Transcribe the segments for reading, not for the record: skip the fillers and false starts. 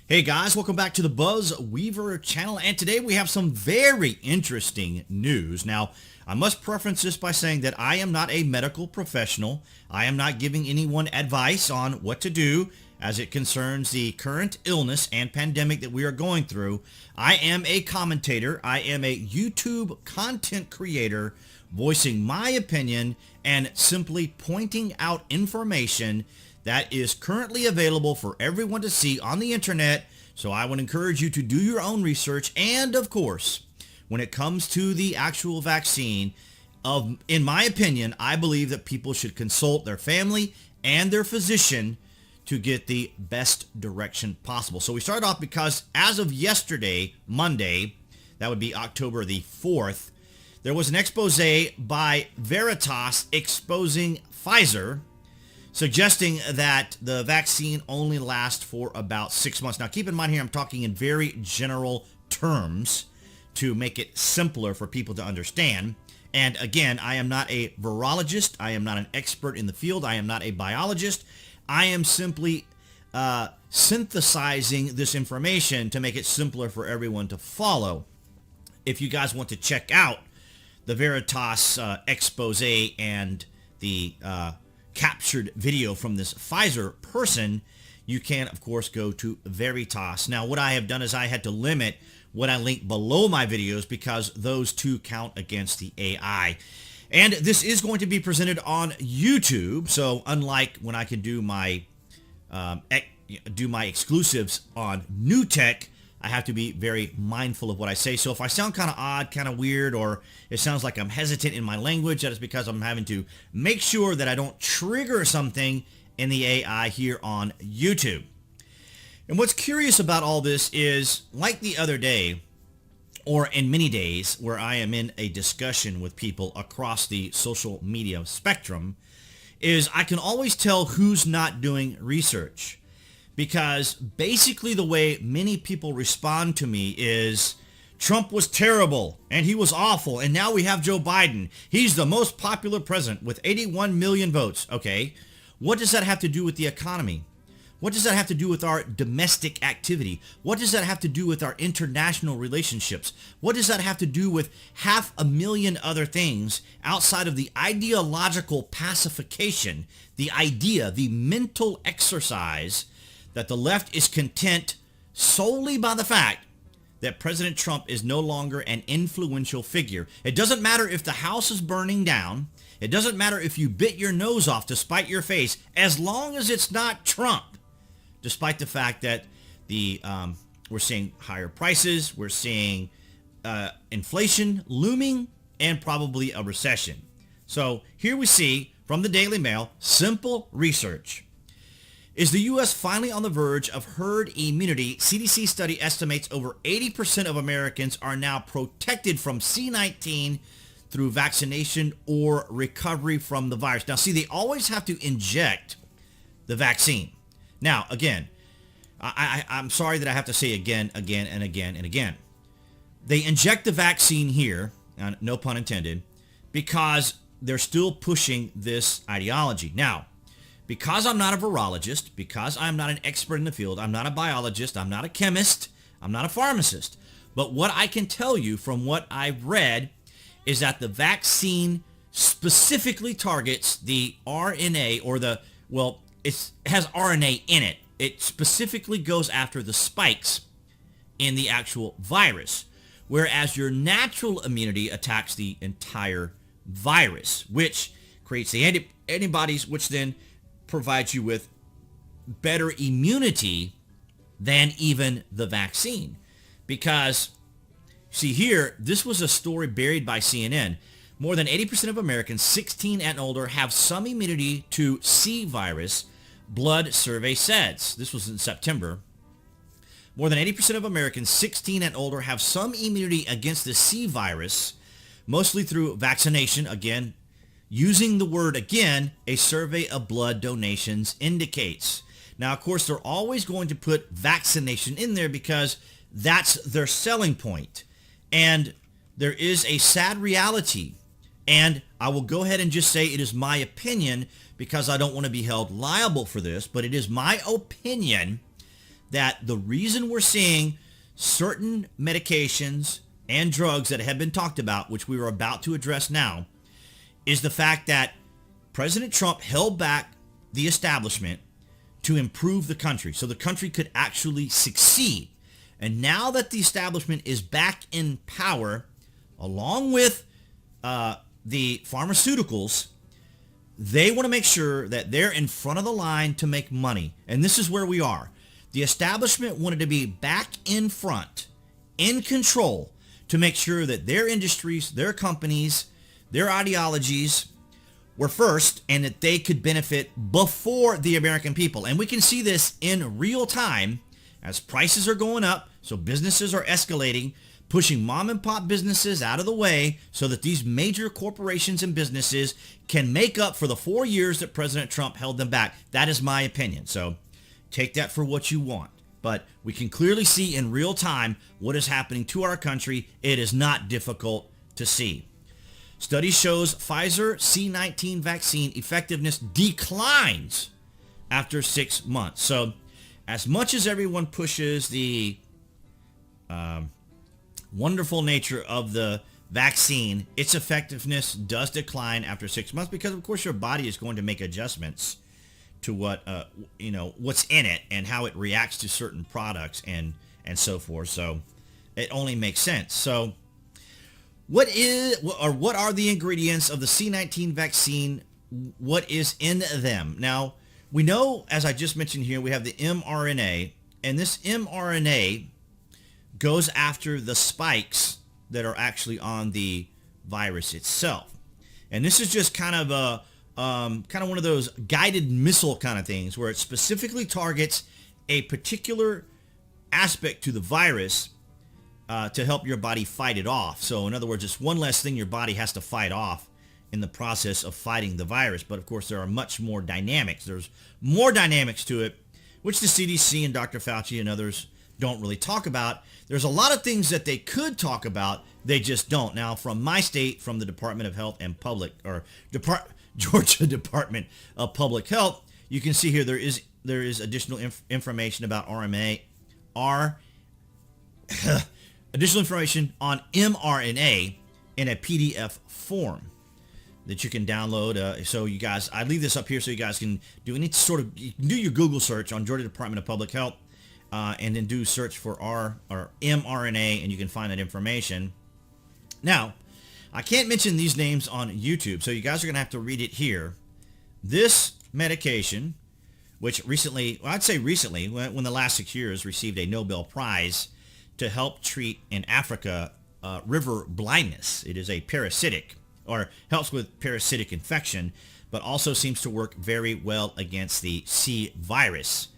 Hey guys, welcome back to the BuzWeaver channel, and today we have some very interesting news. Now, I must preference this by saying that I am not a medical professional. I am not giving anyone advice on what to do as it concerns the current illness and pandemic that we are going through. I am a commentator. I am a YouTube content creator voicing my opinion and simply pointing out information that is currently available for everyone to see on the internet. So I would encourage you to do your own research. And of course, when it comes to the actual vaccine, in my opinion, I believe that people should consult their family and their physician to get the best direction possible. So we start off because as of yesterday, Monday, that would be October the 4th, there was an expose by Veritas exposing Pfizer, suggesting that the vaccine only lasts for about 6 months. Now, keep in mind here, I'm talking in very general terms to make it simpler for people to understand. And again, I am not a virologist. I am not an expert in the field. I am not a biologist. I am simply synthesizing this information to make it simpler for everyone to follow. If you guys want to check out the Veritas expose and the captured video from this Pfizer person, you can of course go to Veritas. Now what I have done is I had to limit what I link below my videos because those two count against the AI. And this is going to be presented on YouTube, so unlike when I can do my exclusives on New Tech, I have to be very mindful of what I say. So if I sound kind of odd, kind of weird, or it sounds like I'm hesitant in my language, that is because I'm having to make sure that I don't trigger something in the AI here on YouTube. And what's curious about all this is, like the other day, or in many days where I am in a discussion with people across the social media spectrum, is I can always tell who's not doing research. Because basically the way many people respond to me is, Trump was terrible and he was awful, and now we have Joe Biden. He's the most popular president with 81 million votes. Okay, what does that have to do with the economy? What does that have to do with our domestic activity? What does that have to do with our international relationships? What does that have to do with 500,000 other things outside of the ideological pacification, the idea, the mental exercise that the left is content solely by the fact that President Trump is no longer an influential figure. It doesn't matter if the house is burning down. It doesn't matter if you bit your nose off to spite your face, as long as it's not Trump. Despite the fact that we're seeing higher prices, we're seeing inflation looming, and probably a recession. So here we see from the Daily Mail, simple research. Is the U.S. finally on the verge of herd immunity? CDC study estimates over 80% of Americans are now protected from C-19 through vaccination or recovery from the virus. Now, see, they always have to inject the vaccine. Now, again, I'm sorry that I have to say again. They inject the vaccine here, no pun intended, because they're still pushing this ideology. Now, because I'm not a virologist, because I'm not an expert in the field, I'm not a biologist, I'm not a chemist, I'm not a pharmacist. But what I can tell you from what I've read is that the vaccine specifically targets the RNA, or it has RNA in it. It specifically goes after the spikes in the actual virus, whereas your natural immunity attacks the entire virus, which creates the antibodies, which then provides you with better immunity than even the vaccine. Because, see here, this was a story buried by CNN. More than 80% of Americans 16 and older have some immunity to C virus, blood survey says. This was in September. More than 80% of Americans 16 and older have some immunity against the C virus, mostly through vaccination. Again, using the word again, a survey of blood donations indicates. Now, of course, they're always going to put vaccination in there because that's their selling point. And there is a sad reality. And I will go ahead and just say it is my opinion, because I don't want to be held liable for this, but it is my opinion that the reason we're seeing certain medications and drugs that have been talked about, which we are about to address now, is the fact that President Trump held back the establishment to improve the country so the country could actually succeed. And now that the establishment is back in power, along with the pharmaceuticals, they want to make sure that they're in front of the line to make money. And this is where we are. The establishment wanted to be back in front, in control, to make sure that their industries, their companies, their ideologies were first and that they could benefit before the American people. And we can see this in real time as prices are going up, so businesses are escalating, pushing mom and pop businesses out of the way so that these major corporations and businesses can make up for the 4 years that President Trump held them back. That is my opinion. So take that for what you want. But we can clearly see in real time what is happening to our country. It is not difficult to see. Study shows Pfizer C-19 vaccine effectiveness declines after 6 months. So as much as everyone pushes the wonderful nature of the vaccine, its effectiveness does decline after 6 months because, of course, your body is going to make adjustments to what what's in it and how it reacts to certain products and so forth. So it only makes sense. So what are the ingredients of the C-19 vaccine? What is in them? Now, we know, as I just mentioned here, we have the mRNA, and this mRNA goes after the spikes that are actually on the virus itself. And this is just kind of one of those guided missile kind of things where it specifically targets a particular aspect to the virus to help your body fight it off. So in other words, it's one less thing your body has to fight off in the process of fighting the virus. But of course, there are much more dynamics. There's more dynamics to it, which the CDC and Dr. Fauci and others don't really talk about. There's a lot of things that they could talk about, they just don't. Now, from my state, from the Department of Health and Georgia Department of Public Health, you can see here there is additional information about additional information on mRNA in a PDF form that you can download. So you guys, I leave this up here so you guys can do any sort of, you can do your Google search on Georgia Department of Public Health and then do search for mRNA and you can find that information. Now, I can't mention these names on YouTube, so you guys are going to have to read it here. This medication, which recently, well, I'd say recently, when the last 6 years, received a Nobel Prize to help treat in Africa river blindness. It is a parasitic, or helps with parasitic infection, but also seems to work very well against the C virus.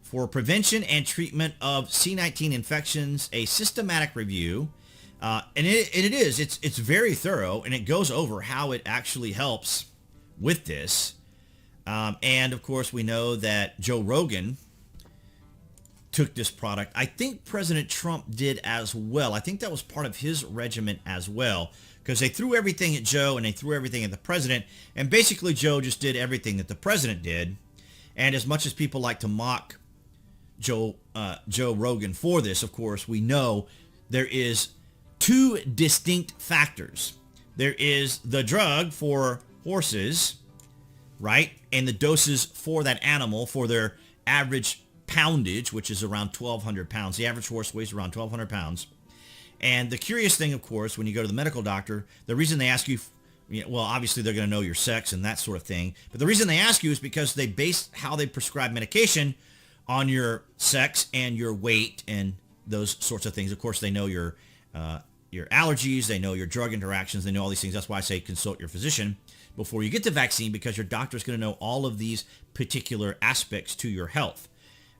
For prevention and treatment of C-19 infections, a systematic review, and it's very thorough, and it goes over how it actually helps with this. And of course, we know that Joe Rogan took this product. I think President Trump did as well. I think that was part of his regimen as well, because they threw everything at Joe and they threw everything at the president, and basically Joe just did everything that the president did. And as much as people like to mock Joe Rogan for this, of course, we know there is two distinct factors. There is the drug for horses, right? And the doses for that animal for their average poundage, which is around 1,200 pounds. The average horse weighs around 1,200 pounds. And the curious thing, of course, when you go to the medical doctor, the reason they ask you, well, obviously they're going to know your sex and that sort of thing. But the reason they ask you is because they base how they prescribe medication on your sex and your weight and those sorts of things. Of course, they know your allergies, they know your drug interactions, they know all these things. That's why I say consult your physician before you get the vaccine, because your doctor's going to know all of these particular aspects to your health.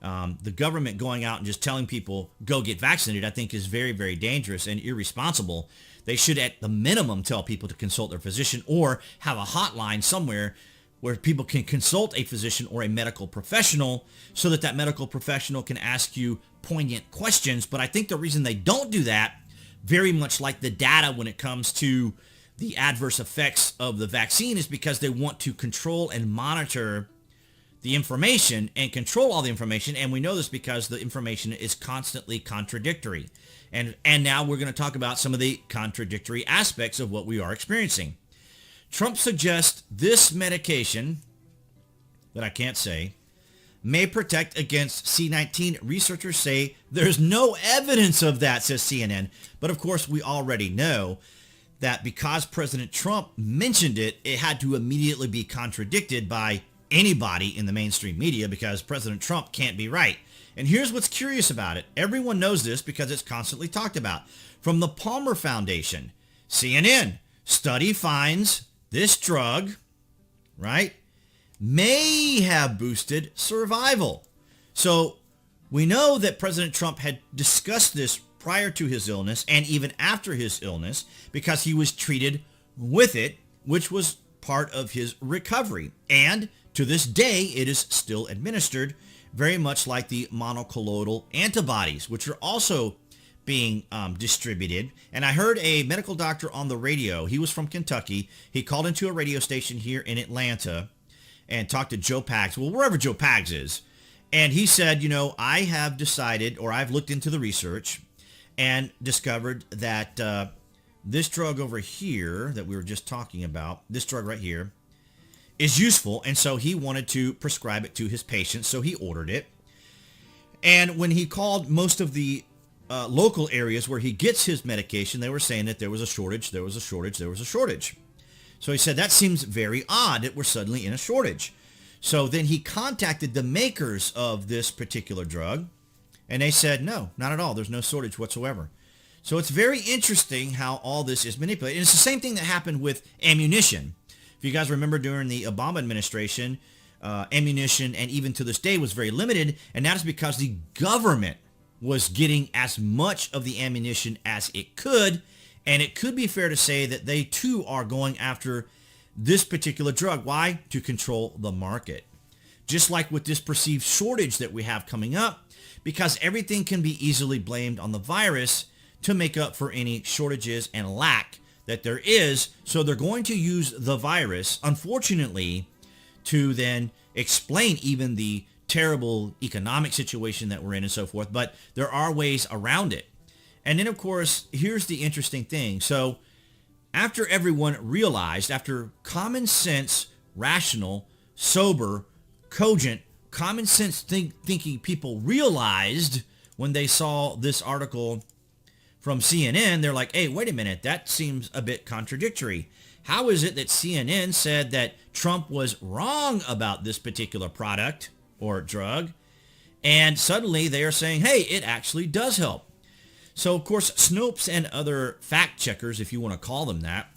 The government going out and just telling people, go get vaccinated, I think is very, very dangerous and irresponsible. They should at the minimum tell people to consult their physician or have a hotline somewhere where people can consult a physician or a medical professional so that that medical professional can ask you poignant questions. But I think the reason they don't do that, very much like the data when it comes to the adverse effects of the vaccine, is because they want to control and monitor the information and control all the information. And we know this because the information is constantly contradictory. And now we're going to talk about some of the contradictory aspects of what we are experiencing. Trump suggests this medication, that I can't say, may protect against C-19. Researchers say there's no evidence of that, says CNN. But of course, we already know that because President Trump mentioned it, it had to immediately be contradicted by anybody in the mainstream media because President Trump can't be right. And here's what's curious about it. Everyone knows this because it's constantly talked about. From the Palmer Foundation, CNN, study finds this drug, right, may have boosted survival. So we know that President Trump had discussed this prior to his illness and even after his illness because he was treated with it, which was part of his recovery. And to this day, it is still administered, very much like the monoclonal antibodies, which are also being distributed. And I heard a medical doctor on the radio. He was from Kentucky. He called into a radio station here in Atlanta and talked to Joe Pags, well, wherever Joe Pags is. And he said, you know, I have decided, or I've looked into the research and discovered that this drug over here that we were just talking about, this drug right here, is useful. And so he wanted to prescribe it to his patients, so he ordered it. And when he called most of the local areas where he gets his medication, they were saying that there was a shortage, there was a shortage, there was a shortage. So he said, that seems very odd that we're suddenly in a shortage. So then he contacted the makers of this particular drug, and they said, no, not at all. There's no shortage whatsoever. So it's very interesting how all this is manipulated. And it's the same thing that happened with ammunition. If you guys remember during the Obama administration, ammunition, and even to this day, was very limited. And that is because the government was getting as much of the ammunition as it could. And it could be fair to say that they too are going after this particular drug. Why? To control the market. Just like with this perceived shortage that we have coming up, because everything can be easily blamed on the virus to make up for any shortages and lack that there is. So they're going to use the virus, unfortunately, to then explain even the terrible economic situation that we're in and so forth. But there are ways around it. And then, of course, here's the interesting thing. So after everyone realized, after common sense, rational, sober, cogent, common sense thinking people realized when they saw this article from CNN, they're like, hey, wait a minute, that seems a bit contradictory. How is it that CNN said that Trump was wrong about this particular product or drug, and suddenly they are saying, hey, it actually does help? So, of course, Snopes and other fact checkers, if you want to call them that,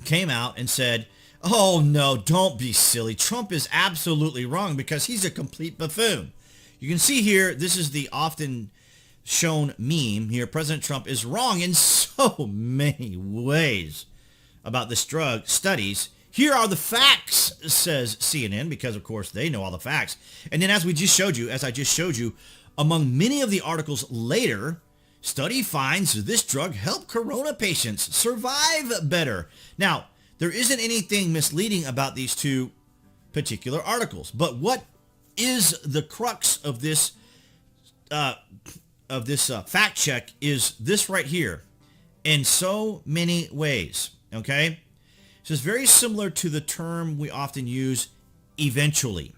came out and said, oh, no, don't be silly. Trump is absolutely wrong because he's a complete buffoon. You can see here, this is the often shown meme here. President Trump is wrong in so many ways about this drug studies. Here are the facts, says CNN, because, of course, they know all the facts. And then as I just showed you, among many of the articles later, study finds this drug helped corona patients survive better. Now, there isn't anything misleading about these two particular articles, but what is the crux of this fact check is this right here, in so many ways, okay? So it's very similar to the term we often use, eventually.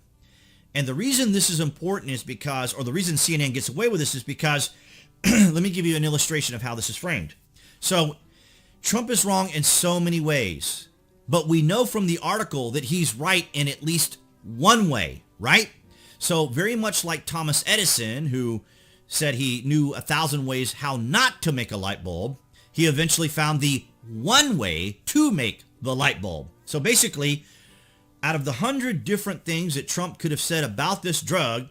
And the reason this is important is because, or the reason CNN gets away with this is because, let me give you an illustration of how this is framed. So Trump is wrong in so many ways, but we know from the article that he's right in at least one way, right? So very much like Thomas Edison, who said he knew 1,000 ways how not to make a light bulb, he eventually found the one way to make the light bulb. So basically, out of the 100 different things that Trump could have said about this drug,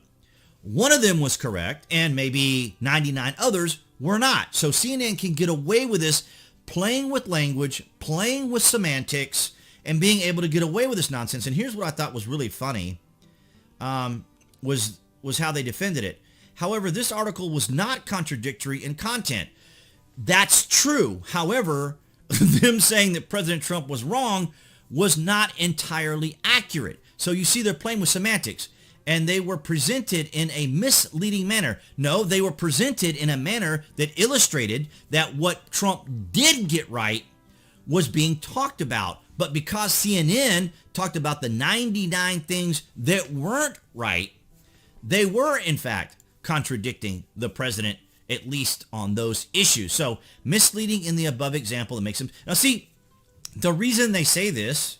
one of them was correct, and maybe 99 others were not. So CNN can get away with this, playing with language, playing with semantics, and being able to get away with this nonsense. And here's what I thought was really funny, was how they defended it. However, this article was not contradictory in content. That's true. However, them saying that President Trump was wrong was not entirely accurate. So you see, they're playing with semantics. and they were presented in a misleading manner. No, they were presented in a manner that illustrated that what Trump did get right was being talked about. But because CNN talked about the 99 things that weren't right, they were, in fact, contradicting the president, at least on those issues. So misleading in the above example that makes them... Now see, the reason they say this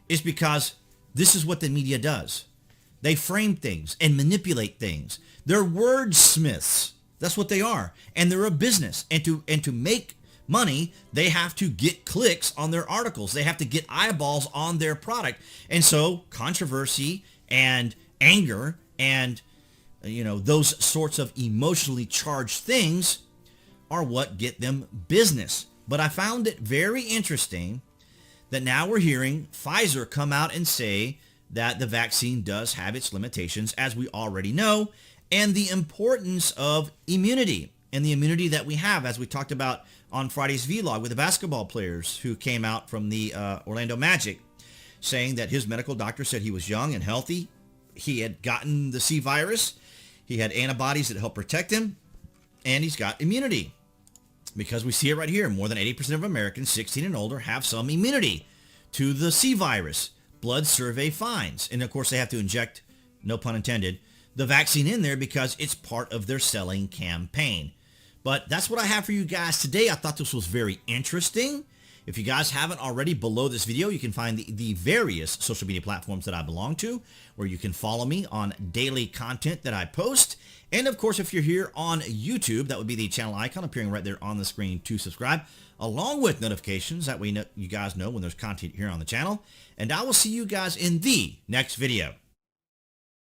is because this is what the media does. They frame things and manipulate things. They're wordsmiths. That's what they are. And they're a business. And to make money, they have to get clicks on their articles. They have to get eyeballs on their product. And so controversy and anger and those sorts of emotionally charged things are what get them business. But I found it very interesting that now we're hearing Pfizer come out and say that the vaccine does have its limitations, as we already know, and the importance of immunity and the immunity that we have, as we talked about on Friday's vlog with the basketball players who came out from the Orlando Magic, saying that his medical doctor said he was young and healthy. He had gotten the C virus. He had antibodies that help protect him, and he's got immunity. Because we see it right here, more than 80% of Americans 16 and older have some immunity to the C virus. Blood survey finds. And of course they have to inject, no pun intended, the vaccine in there because it's part of their selling campaign. But that's what I have for you guys today. I thought this was very interesting. If you guys haven't already, below this video, you can find the various social media platforms that I belong to, where you can follow me on daily content that I post. And of course, if you're here on YouTube, that would be the channel icon appearing right there on the screen to subscribe, along with notifications. That way you guys know when there's content here on the channel. And I will see you guys in the next video.